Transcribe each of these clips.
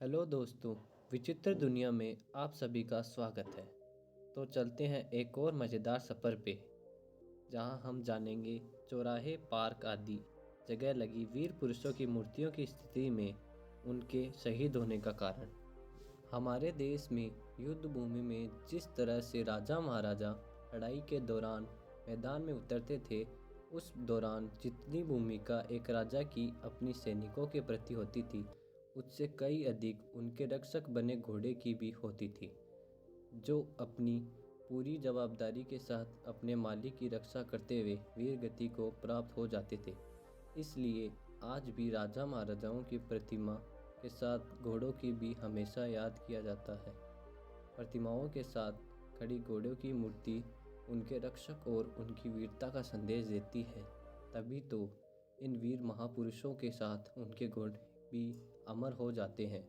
Hello दोस्तों, विचित्र दुनिया में आप सभी का स्वागत है। तो चलते हैं एक और मज़ेदार सफ़र पे, जहां हम जानेंगे चौराहे, पार्क आदि जगह लगी वीर पुरुषों की मूर्तियों की स्थिति में उनके शहीद होने का कारण। हमारे देश में युद्ध भूमि में जिस तरह से राजा महाराजा लड़ाई के दौरान मैदान में उतरते थे, उस दौरान जितनी भूमिका एक राजा की अपनी सैनिकों के प्रति होती थी, उससे कई अधिक उनके रक्षक बने घोड़े की भी होती थी, जो अपनी पूरी जवाबदारी के साथ अपने मालिक की रक्षा करते हुए वीर गति को प्राप्त हो जाते थे। इसलिए आज भी राजा महाराजाओं की प्रतिमा के साथ घोड़ों की भी हमेशा याद किया जाता है। प्रतिमाओं के साथ खड़ी घोड़ों की मूर्ति उनके रक्षक और उनकी वीरता का संदेश देती है। तभी तो इन वीर महापुरुषों के साथ उनके घोड़े भी अमर हो जाते हैं,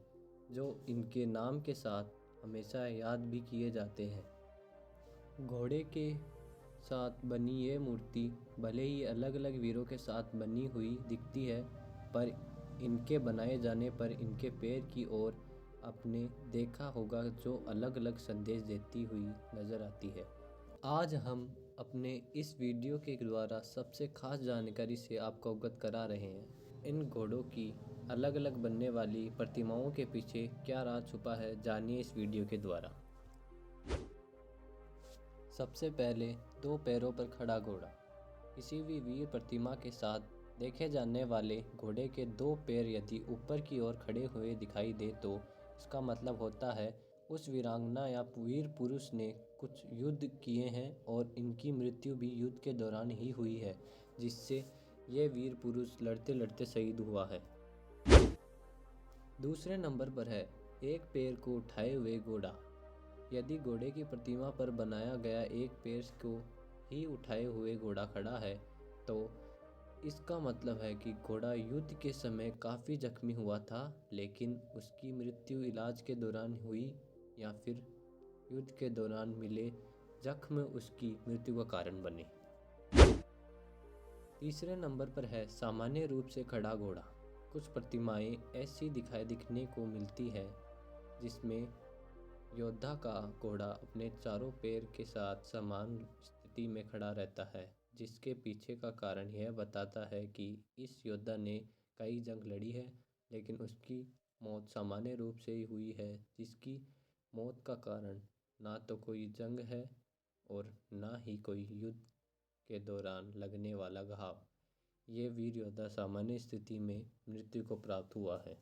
जो इनके नाम के साथ हमेशा याद भी किए जाते हैं। घोड़े के साथ बनी ये मूर्ति भले ही अलग अलग वीरों के साथ बनी हुई दिखती है, पर इनके बनाए जाने पर इनके पैर की ओर आपने देखा होगा जो अलग अलग संदेश देती हुई नज़र आती है। आज हम अपने इस वीडियो के द्वारा सबसे खास जानकारी से आपको अवगत करा रहे हैं। इन घोड़ों की अलग अलग बनने वाली प्रतिमाओं के पीछे क्या राज छुपा है, जानिए इस वीडियो के द्वारा। सबसे पहले, दो पैरों पर खड़ा घोड़ा। किसी भी वीर प्रतिमा के साथ देखे जाने वाले घोड़े के दो पैर यदि ऊपर की ओर खड़े हुए दिखाई दे तो इसका मतलब होता है उस वीरांगना या वीर पुरुष ने कुछ युद्ध किए हैं और इनकी मृत्यु भी युद्ध के दौरान ही हुई है, जिससे यह वीर पुरुष लड़ते लड़ते शहीद हुआ है। दूसरे नंबर पर है एक पैर को उठाए हुए घोड़ा। यदि घोड़े की प्रतिमा पर बनाया गया एक पैर को ही उठाए हुए घोड़ा खड़ा है, तो इसका मतलब है कि घोड़ा युद्ध के समय काफ़ी जख्मी हुआ था, लेकिन उसकी मृत्यु इलाज के दौरान हुई या फिर युद्ध के दौरान मिले जख्म उसकी मृत्यु का कारण बने। तीसरे नंबर पर है सामान्य रूप से खड़ा घोड़ा। कुछ प्रतिमाएं ऐसी दिखने को मिलती है जिसमें योद्धा का घोड़ा अपने चारों पैर के साथ समान स्थिति में खड़ा रहता है, जिसके पीछे का कारण यह बताता है कि इस योद्धा ने कई जंग लड़ी है, लेकिन उसकी मौत सामान्य रूप से ही हुई है, जिसकी मौत का कारण ना तो कोई जंग है और ना ही कोई युद्ध के दौरान लगने वाला घाव। ये वीर योद्धा सामान्य स्थिति में मृत्यु को प्राप्त हुआ है।